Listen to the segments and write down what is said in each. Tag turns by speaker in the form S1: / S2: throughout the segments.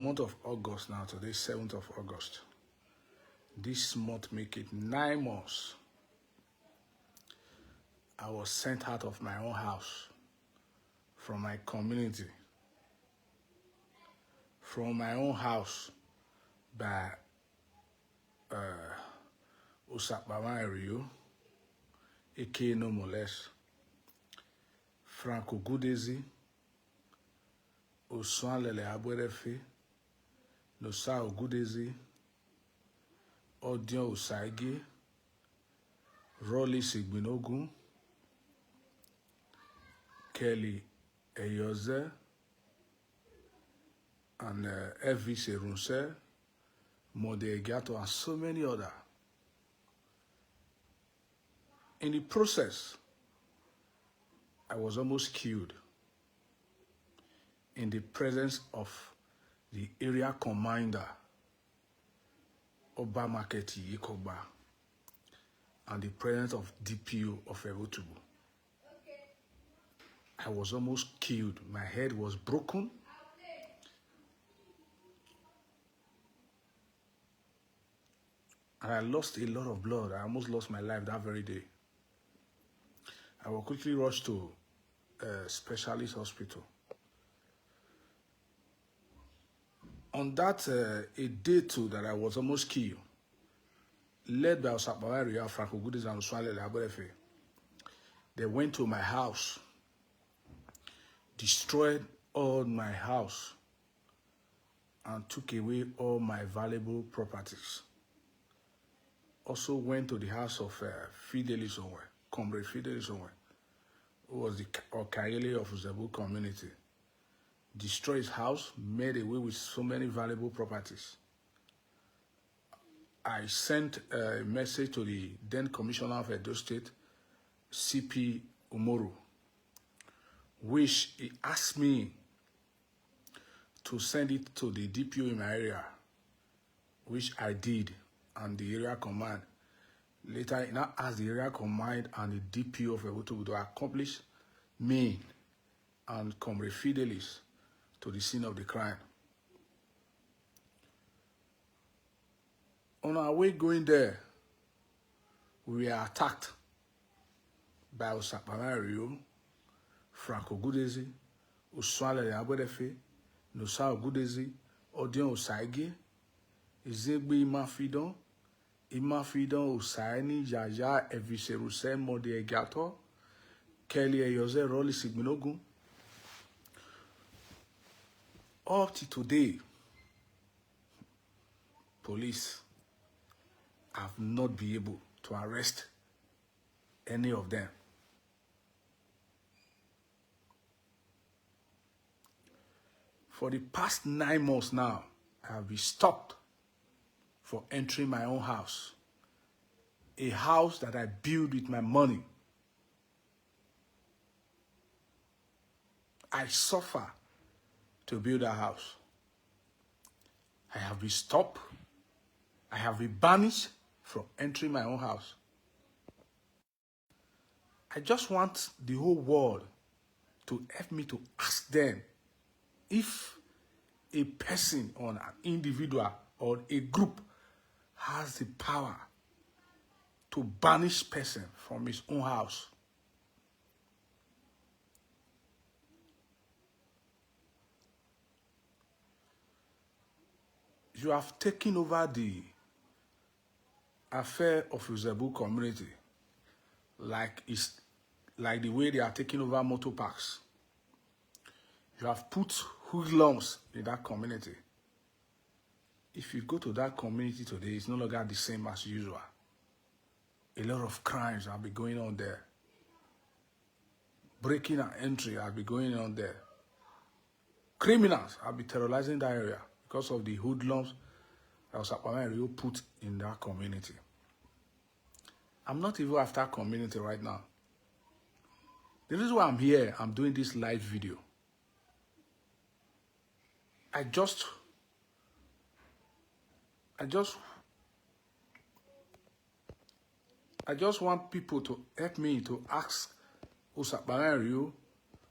S1: Month of August now, today 7th of August. This month make it 9 months. I was sent out of my own house, from my community, from my own house by Usakbama Rio, aka no more less, Franco Gudezi, Osuan Lele Abwerefe, Nosa Ogudezi, Odion Osaigi, Rolly Sigbinogun, Kelly Eyoze, and Evie Serunse, Mode Egato, and so many others. In the process, I was almost killed in the presence of the area commander, Obamaketi Yikoba, and the presence of DPO of Ewotubu. I was almost killed. My head was broken. And I lost a lot of blood. I almost lost my life that very day. I was quickly rushed to a specialist hospital. On that a day too that I was almost killed, led by Osakbawa Ria, Franco Goodies and Oswale Laborefe, they went to my house, destroyed all my house, and took away all my valuable properties. Also went to the house of Fideli somewhere, Comrade Fideli somewhere, who was the Okayele of Zebu community. Destroyed his house, made away with so many valuable properties. I sent a message to the then Commissioner of Edo State, CP Umoru, which he asked me to send it to the DPO in my area, which I did, and the area command. Later, he now asked the area command and the DPO of Ewotubu to accomplish me and Comrade Fidelis to the scene of the crime. On our way going there, we were attacked by Osakbama Rio, Franco Gudezi, Uswale Abwedefe, Nosa Ogudezi, Odion Osaigi, Izegbe Imafidon Osaini, Naija, Eviseruse, Mode Egato, Kelly Eyoze, Rolly Sigbinogun. Up to today, police have not been able to arrest any of them. For the past 9 months now, I have been stopped for entering my own house, a house that I built with my money. I suffer to build a house. I have been stopped. I have been banished from entering my own house. I just want the whole world to help me to ask them if a person or an individual or a group has the power to banish person from his own house. You have taken over the affair of the Zebu community like the way they are taking over motor parks. You have put hoodlums in that community. If you go to that community today, it's no longer the same as usual. A lot of crimes have been going on there. Breaking and entry have been going on there. Criminals have been terrorizing that area because of the hoodlums that Osakbama put in that community. I'm not even after community right now. The reason why I'm here, I'm doing this live video. I just want people to help me to ask Osakbama Rio,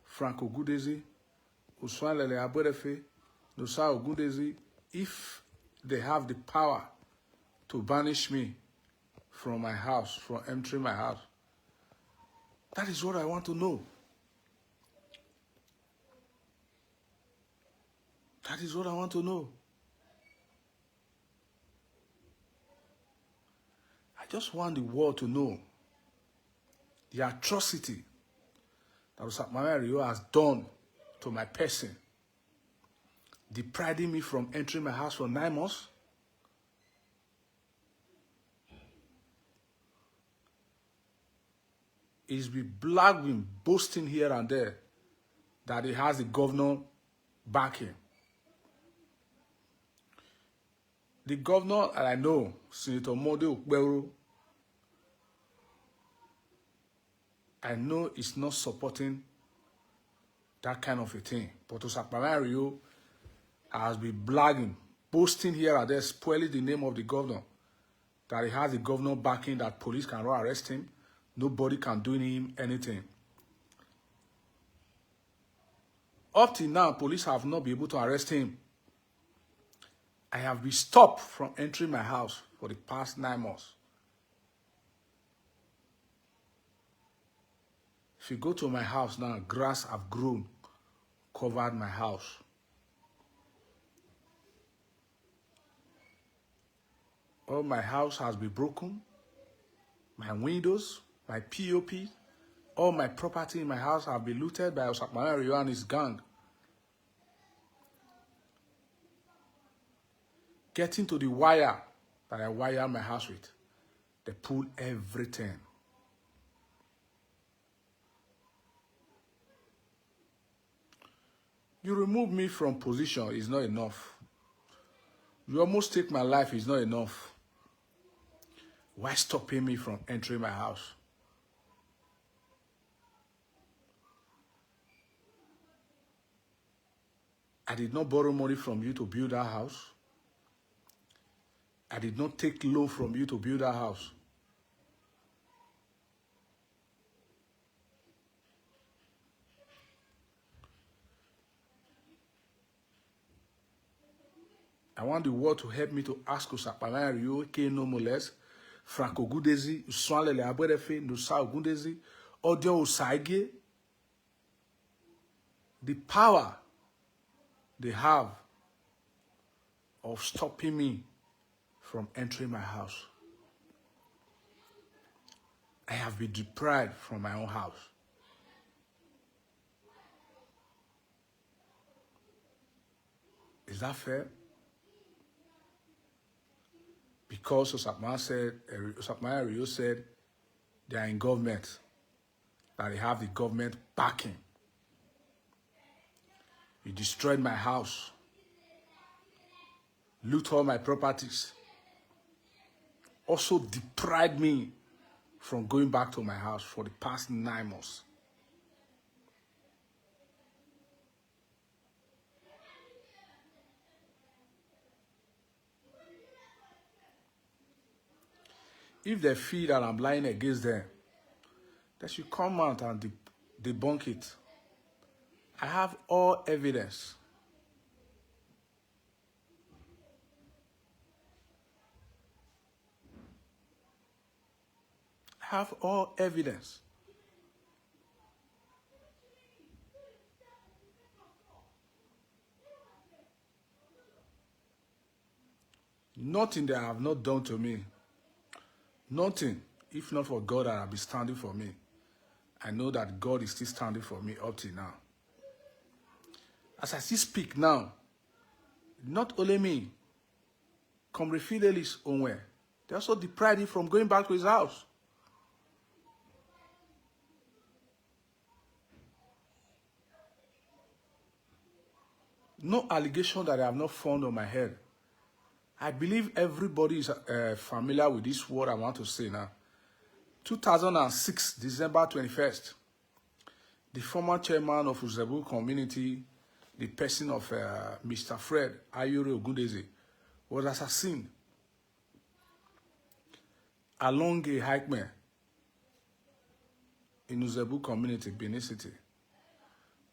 S1: Franco Gudezi, Uswale Abwedefe, Nusa Ogundesi, if they have the power to banish me from my house, from entering my house, that is what I want to know. That is what I want to know. I just want the world to know the atrocity that Osakmami Rio has done to my person, depriving me from entering my house for 9 months. He's been blabbing, boasting here and there that he has the governor backing. The governor, and I know, Senator Mode Ukberu, I know is not supporting that kind of a thing. But Osakmami Rio has been blagging, boasting here and there, spoiling the name of the governor, that he has the governor backing, that police can arrest him. Nobody can do him anything. Up till now, police have not been able to arrest him. I have been stopped from entering my house for the past 9 months. If you go to my house now, grass have grown, covered my house. All my house has been broken. My windows, my POP, all my property in my house have been looted by Osakmami Rio and his gang. Getting to the wire that I wire my house with, they pull everything. You remove me from position is not enough. You almost take my life is not enough. Why stopping me from entering my house? I did not borrow money from you to build that house. I did not take loan from you to build that house. I want the world to help me to ask Osakmami Rio, K no more less, Franco Gudezi, Uswanlele Abwerefe, Nusa Ogundesi, Odio Osaige, the power they have of stopping me from entering my house. I have been deprived from my own house. Is that fair? Because Osakmami Rio said they are in government, that they have the government backing. You destroyed my house, loot all my properties, also deprived me from going back to my house for the past 9 months. If they feel that I'm lying against them, they should come out and debunk it. I have all evidence. I have all evidence. Nothing they have not done to me. Nothing, if not for God that have been standing for me. I know that God is still standing for me up till now. As I still speak now, not only me, Comrade Fidelis Onwe, they also deprived him from going back to his house. No allegation that I have not found on my head. I believe everybody is familiar with this word I want to say now. 2006, December 21st, the former chairman of Uzebu community, the person of Mr. Fred Ayure Ogundesi, was assassinated along a highway in Uzebu community, Benin City,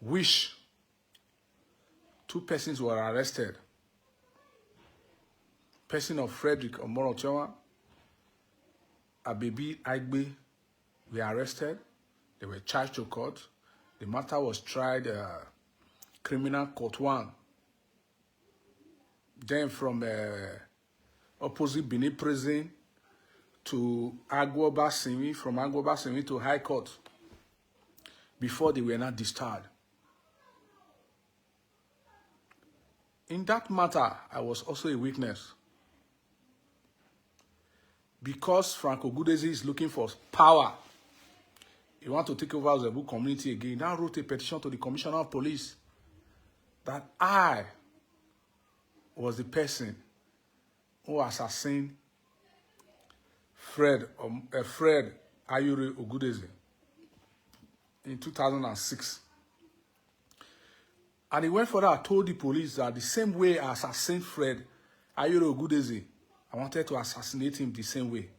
S1: which 2 persons were arrested. Person of Frederick Omorochewa, Abebi Aigbe were arrested. They were charged to court. The matter was tried criminal court 1. Then from opposite Benin prison to Agwoba Simi, from Agwoba Simi to High Court, before they were not discharged. In that matter, I was also a witness. Because Franco Gudezi is looking for power, he wants to take over Zebu community again. He now wrote a petition to the Commissioner of Police that I was the person who assassinated Fred Ayure Ogudeze in 2006. And he went further and told the police that the same way I assassinated Fred Ayure Ogudeze, I wanted to assassinate him the same way.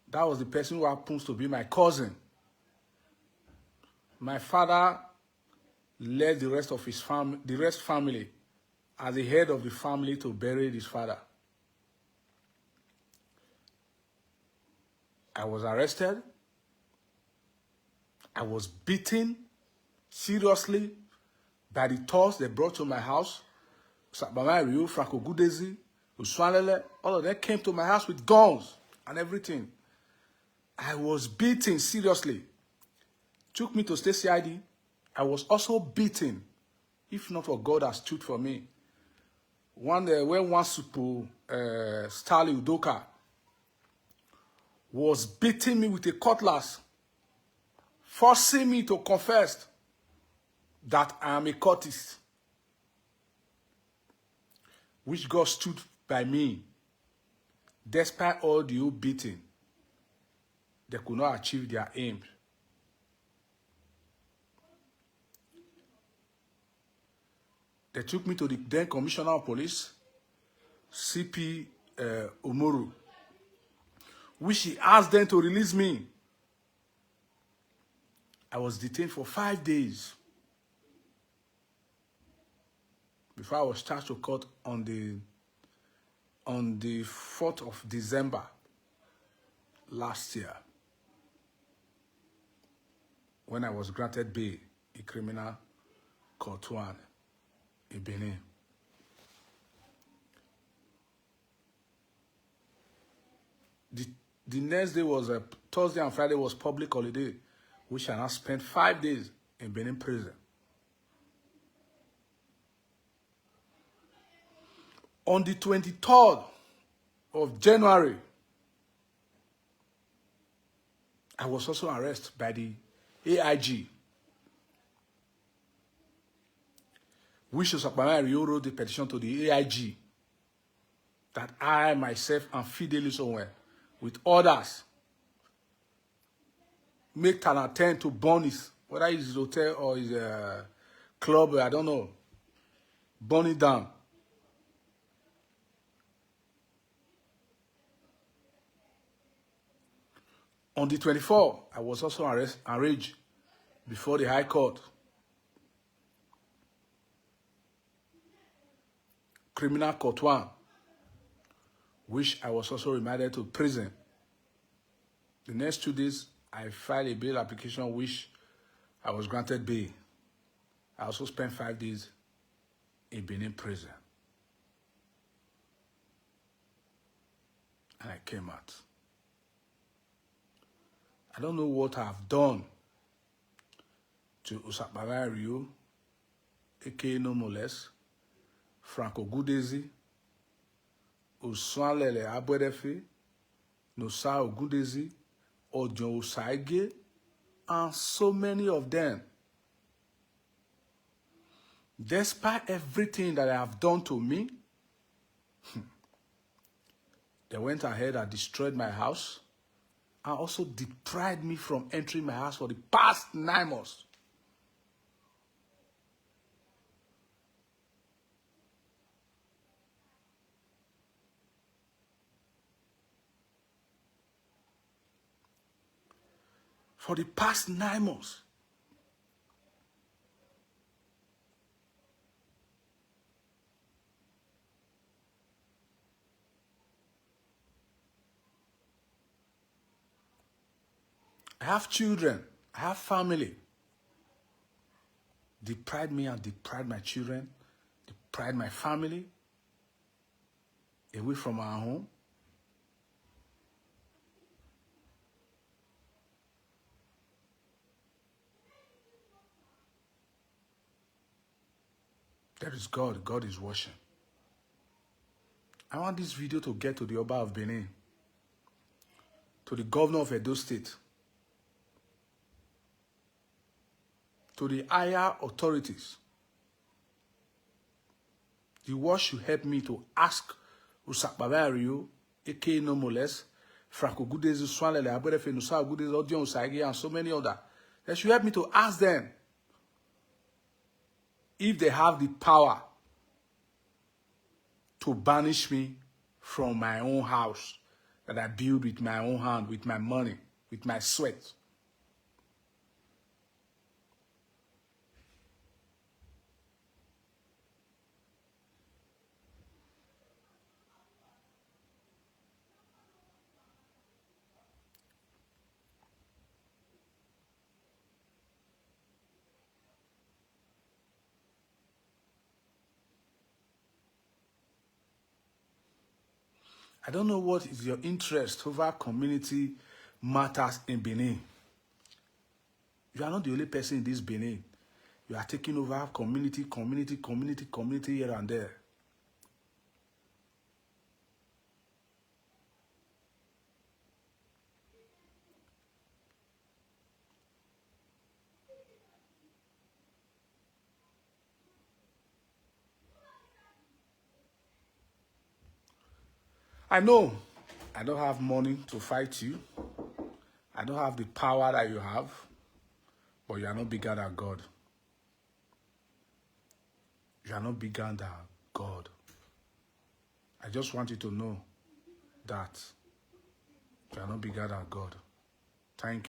S1: That was the person who happens to be my cousin. My father led the rest of his family as the head of the family to bury his father. I was arrested. I was beaten seriously by the thugs they brought to my house. Sabama Rio, Franco Gudezi, Uswanlele, all of them came to my house with guns and everything. I was beaten seriously. Took me to state CID. I was also beaten, if not for God has stood for me. When one super Stanley Udoka was beating me with a cutlass, forcing me to confess that I am a cultist, which God stood by me. Despite all the beating, they could not achieve their aims. They took me to the then Commissioner of Police, CP Umoru, which he asked them to release me. I was detained for 5 days before I was charged to court on the 4th of December last year, when I was granted bail in criminal court 1 in Benin. The next day was Thursday and Friday was public holiday, which I now spent 5 days in Benin prison. On the 23rd of January, I was also arrested by the AIG, which was wrote the petition to the AIG that I, myself, and Fidelis Owen, with others, make an attempt to burn his, whether it's his hotel or his club, I don't know, burn it down. On the 24th, I was also arraigned before the High Court. Criminal Court 1, which I was also remanded to prison. The next 2 days, I filed a bail application, which I was granted bail. I also spent 5 days in Benin prison. And I came out. I don't know what I've done to Usakbara Rio, aka no more less, Franco Gudezi, Uswanlele Abwedefe, Nosa Ogudezi, Ojon Osaige, and so many of them. Despite everything that I have done to me, they went ahead and destroyed my house and also deprived me from entering my house for the past 9 months. For the past 9 months. I have children. I have family. Deprive me and deprive my children, deprive my family away from our home. There is God. God is watching. I want this video to get to the Oba of Benin, to the governor of Edo State, to the higher authorities. The world should help me to ask Usakbabario, aka No Moles, Franco Gudezi, Swanele, Aberefe, Nusa Gudezi, Odion Usagi, and so many others. They should help me to ask them if they have the power to banish me from my own house that I build with my own hand, with my money, with my sweat. I don't know what is your interest over community matters in Benin. You are not the only person in this Benin. You are taking over community here and there. I know I don't have money to fight you. I don't have the power that you have, but you are not bigger than God. You are not bigger than God. I just want you to know that you are not bigger than God. Thank you.